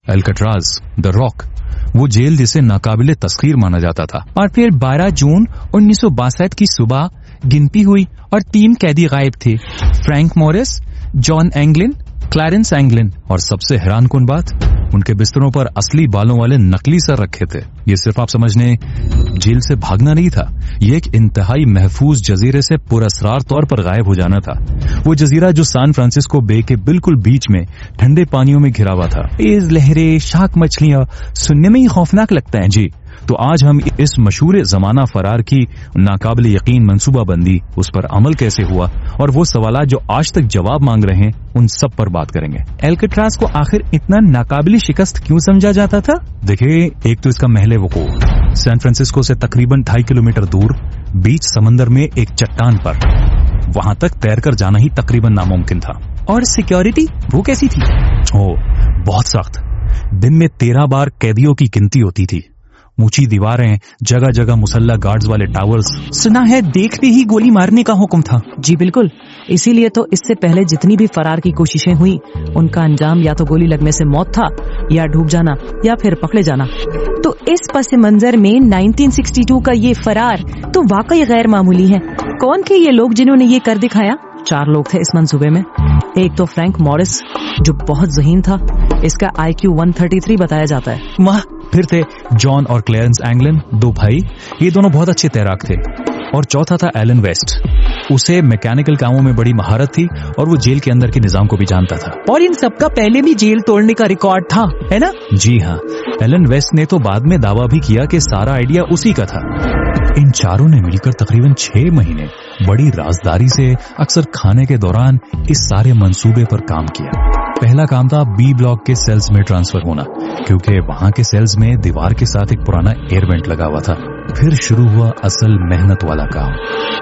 एल्काट्राज, the rock, वो jail जिसे नाकाबिले तस्खीर माना जाता था। और फिर 12 जून 1962 की सुबह गिनती हुई और 3 कैदी गायब थे, फ्रैंक मॉरिस, जॉन एंगलिन, क्लैरेंस एंगलिन। और सबसे हैरानकुन बात, उनके बिस्तरों पर असली बालों वाले नकली सर रखे थे। ये सिर्फ आप समझने जेल से भागना नहीं था, ये एक इंतहाई महफूज जजीरे से पुरअसरार तौर पर गायब हो जाना था। वो जजीरा जो सैन फ्रांसिस्को बे के बिल्कुल बीच में ठंडे पानियों में घिरा हुआ था। तेज लहरें, शार्क मछलियां, सुनने में ही खौफनाक लगता है। जी, तो आज हम इस मशहूर जमाना फरार की नाकाबिले यकीन मंसूबाबंदी, उस पर अमल कैसे हुआ और वो सवालात जो आज तक जवाब मांग रहे हैं, उन सब पर बात करेंगे। एल्काट्राज को आखिर इतना नाकाबिले शिकस्त क्यों समझा जाता था? देखिए, एक तो इसका महल वकूअ सैन फ्रांसिस्को से तकरीबन 2.5 किलोमीटर दूर बीच समंदर में एक चट्टान पर, वहां तक तैरकर जाना ही तकरीबन नामुमकिन था। और सिक्योरिटी वो कैसी थी? बहुत सख्त। दिन में 13 बार कैदियों की गिनती होती थी। ऊंची दीवारें, जगह जगह मुसल्ला गार्ड्स वाले टावर्स। सुना है देखते ही गोली मारने का हुक्म था। जी बिल्कुल, इसीलिए तो इससे पहले जितनी भी फरार की कोशिशें हुई, उनका अंजाम या तो गोली लगने से मौत था, या डूब जाना, या फिर पकड़े जाना। तो इस पस मंजर में 1962 का ये फरार तो वाकई गैर मामूली है। कौन थे ये लोग जिन्होंने ये कर दिखाया? 4 लोग थे इस मंसूबे में। एक तो फ्रैंक मॉरिस, जो बहुत ज़हीन था, इसका IQ 133 बताया जाता है। वाह। फिर थे जॉन और क्लेरेंस एंगलिन, 2 भाई, ये दोनों बहुत अच्छे तैराक थे। और चौथा था एलन वेस्ट, उसे मैकेनिकल कामों में बड़ी महारत थी और वो जेल के अंदर के निजाम को भी जानता था। और इन सबका पहले भी जेल तोड़ने का रिकॉर्ड था, है ना? जी हाँ, एलन वेस्ट ने तो बाद में दावा भी किया कि सारा आइडिया उसी का था। इन चारों ने मिलकर तकरीबन 6 महीने बड़ी राजदारी से अक्सर खाने के दौरान इस सारे मंसूबे पर काम किया। पहला काम था बी ब्लॉक के सेल्स में ट्रांसफर होना, क्योंकि वहां के सेल्स में दीवार के साथ एक पुराना एयर वेंट लगा हुआ था। फिर शुरू हुआ असल मेहनत वाला काम।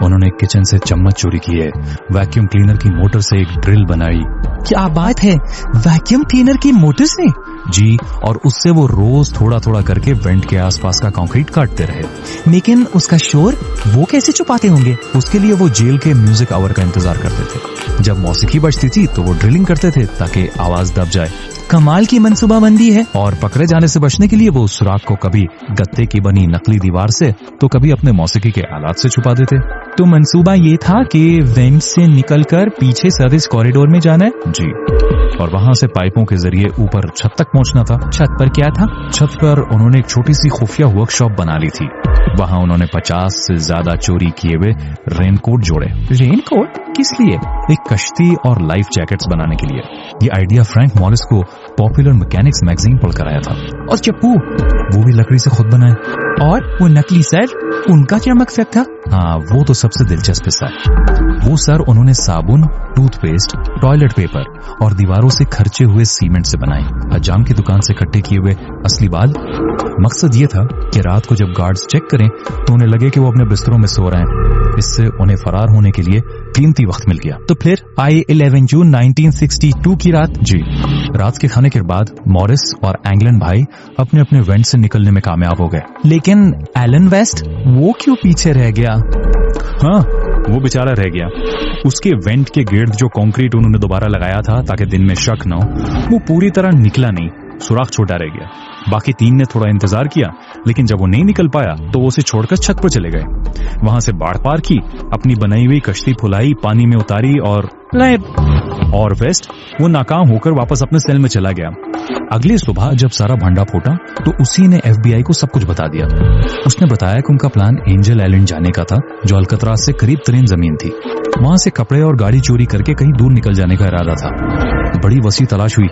उन्होंने किचन से चम्मच चोरी किए, वैक्यूम क्लीनर की मोटर से एक ड्रिल बनाई। क्या बात है, वैक्यूम क्लीनर की मोटर से? जी, और उससे वो रोज थोड़ा थोड़ा करके वेंट के आसपास का कंक्रीट काटते रहे। लेकिन उसका शोर वो कैसे छुपाते होंगे? उसके लिए वो जेल के म्यूजिक आवर का इंतजार करते थे। जब मौसीकी बजती थी तो वो ड्रिलिंग करते थे ताकि आवाज दब जाए। कमाल की मंसूबाबंदी है। और पकड़े जाने से बचने के लिए वो उस सुराख को कभी गत्ते की बनी नकली दीवार से तो कभी अपने मौसीकी के आलात से छुपा देते। तो मंसूबा ये था कि वेंट से निकलकर पीछे सर्विस कॉरिडोर में जाना है। जी, और वहां से पाइपों के जरिए ऊपर छत तक पहुंचना था। छत पर क्या था? छत पर उन्होंने एक छोटी सी खुफिया वर्कशॉप बना ली थी। वहां उन्होंने 50 से ज्यादा चोरी किए हुए रेनकोट जोड़े। रेनकोट किस लिए? एक कश्ती और लाइफ जैकेट्स बनाने के लिए। ये आइडिया फ्रैंक मॉरिस को पॉपुलर मैकेनिक्स मैगजीन पढ़कर आया था। और चप्पू? वो भी लकड़ी से खुद बनाए। और वो नकली सर, उनका क्या मकसद था? हाँ, वो तो सबसे दिलचस्प हिस्सा है। वो सर उन्होंने साबुन, टूथपेस्ट, टॉयलेट पेपर और दीवारों से खर्चे हुए सीमेंट से बनाए। हजाम की दुकान से इकट्ठे किए हुए असली बाल। मकसद ये था कि रात को जब गार्ड्स चेक करें तो उन्हें लगे कि वो अपने बिस्तरों में सो रहे हैं। इससे उन्हें फरार होने के लिए कीमती वक्त मिल गया। तो फिर आई 11 जून 1962 की रात? जी, रात के खाने के बाद मॉरिस और एंगलिन भाई अपने अपने वेंट से निकलने में कामयाब हो गए। लेकिन एलन वेस्ट, वो क्यों पीछे रह गया? हाँ, वो बेचारा रह गया। उसके वेंट के गिर्द जो कंक्रीट उन्होंने दोबारा लगाया था ताकि दिन में शक न हो, वो पूरी तरह निकला नहीं, सुराख छोटा रह गया। बाकी 3 ने थोड़ा इंतजार किया, लेकिन जब वो नहीं निकल पाया तो वो उसे छोड़कर छत पर चले गए। वहां से बाढ़ पार की, अपनी बनाई हुई कश्ती फुलाई, पानी में उतारी और वेस्ट वो नाकाम होकर वापस अपने सेल में चला गया। अगली सुबह जब सारा भंडा फूटा तो उसी ने FBI को सब कुछ बता दिया। उसने बताया कि उनका प्लान एंजल आइलैंड जाने का था, जो अल्कतराज से करीब तरीन जमीन थी। वहां से कपड़े और गाड़ी चोरी करके कहीं दूर निकल जाने का इरादा था। बड़ी वसी तलाश हुई।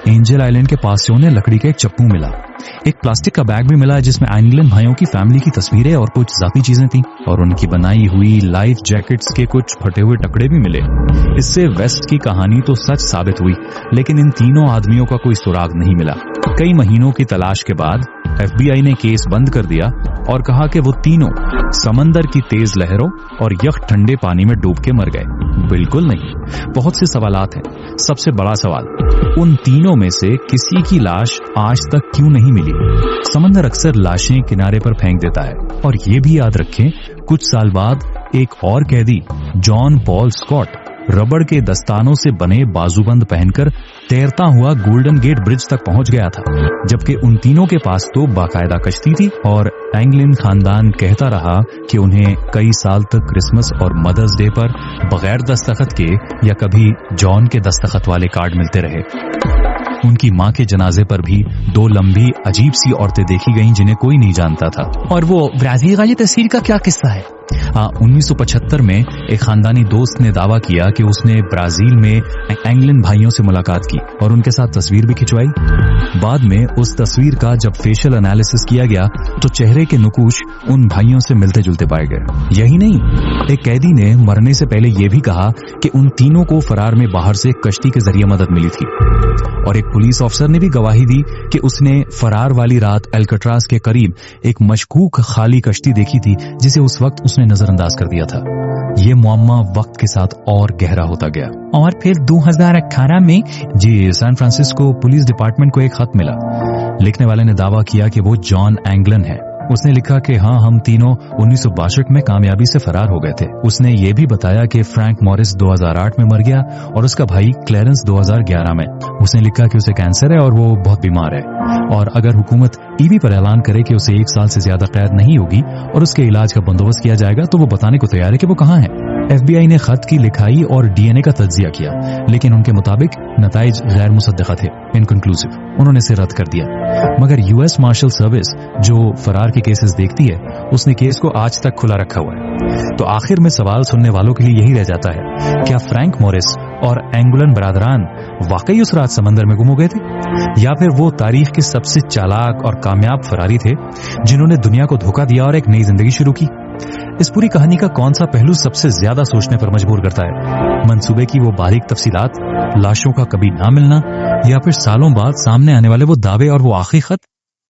एंजल आइलैंड के पास से उन्हें लकड़ी का एक चप्पू मिला। एक प्लास्टिक का बैग भी मिला जिसमें एंगलिन भाइयों की फैमिली की तस्वीरें और कुछ जाती चीजें थी, और उनकी बनाई हुई लाइफ जैकेट्स के कुछ फटे हुए टुकड़े भी मिले। इससे वेस्ट की कहानी तो सच साबित हुई, लेकिन इन तीनों आदमियों का कोई सुराग नहीं मिला। कई महीनों की तलाश के बाद FBI ने केस बंद कर दिया और कहा कि वो तीनों समंदर की तेज लहरों और यख ठंडे पानी में डूब के मर गए। बिल्कुल नहीं। बहुत से सवालात हैं। सबसे बड़ा सवाल, उन तीनों में से किसी की लाश आज तक क्यों नहीं मिली? समंदर अक्सर लाशें किनारे पर फेंक देता है। और ये भी याद रखें, कुछ साल बाद एक और कैदी जॉन पॉल स्कॉट रबड़ के दस्तानों से बने बाजूबंद पहनकर तैरता हुआ गोल्डन गेट ब्रिज तक पहुंच गया था, जबकि उन तीनों के पास तो बाकायदा कश्ती थी। और एंगलिन खानदान कहता रहा कि उन्हें कई साल तक क्रिसमस और मदर्स डे पर बगैर दस्तखत के या कभी जॉन के दस्तखत वाले कार्ड मिलते रहे। उनकी मां के जनाजे पर भी 2 लंबी अजीब सी औरतें देखी गईं जिन्हें कोई नहीं जानता था। और वो ब्राजील वाली तस्वीर का क्या किस्सा है? 1975 में एक खानदानी दोस्त ने दावा किया कि उसने ब्राजील में एंगलिन भाइयों से मुलाकात की और उनके साथ तस्वीर भी खिंचवाई। बाद में उस तस्वीर का जब फेशियल एनालिसिस किया गया तो चेहरे के नुकूश उन भाइयों से मिलते जुलते पाए गए। यही नहीं, एक कैदी ने मरने से पहले यह भी कहा कि उन तीनों को फरार में बाहर से कश्ती के जरिए मदद मिली थी। और एक पुलिस अफसर ने भी गवाही दी कि उसने फरार वाली रात अल्काट्राज के करीब एक मशकूक खाली कश्ती देखी थी जिसे उस वक्त उसने नजरअंदाज कर दिया था। ये मुअम्मा वक्त के साथ और गहरा होता गया। और फिर 2018 में जी सैन फ्रांसिस्को पुलिस डिपार्टमेंट को एक खत मिला। लिखने वाले ने दावा किया कि वो जॉन एंगलन है। उसने लिखा कि हाँ, हम तीनों 1962 में कामयाबी से फरार हो गए थे। उसने ये भी बताया कि फ्रैंक मॉरिस 2008 में मर गया और उसका भाई क्लेरेंस 2011 में। उसने लिखा कि उसे कैंसर है और वो बहुत बीमार है, और अगर हुकूमत टीवी पर ऐलान करे कि उसे 1 साल से ज्यादा कैद नहीं होगी और उसके इलाज का बंदोबस्त किया जाएगा तो वो बताने को तैयार है कि वो कहाँ है। FBI ने खत की लिखाई और DNA का तज्जिया किया, लेकिन उनके मुताबिक नताइज गैर मुसद्दक़ा थे, इनकंक्लूसिव। उन्होंने इसे रद्द कर दिया। मगर US मार्शल सर्विस जो फरार के केसेस देखती है, उसने केस को आज तक खुला रखा हुआ है। तो आखिर में सवाल सुनने वालों के लिए यही रह जाता है, क्या फ्रैंक मॉरिस और एंगुलन बरादरान वाकई उस रात समंदर में गुम हो गए थे, या फिर वो तारीख के सबसे चालाक और कामयाब फरारी थे जिन्होंने दुनिया को धोखा दिया और एक नई जिंदगी शुरू की? इस पूरी कहानी का कौन सा पहलू सबसे ज्यादा सोचने पर मजबूर करता है? मंसूबे की वो बारीक तफसीलात, लाशों का कभी ना मिलना, या फिर सालों बाद सामने आने वाले वो दावे और वो आखिरी खत?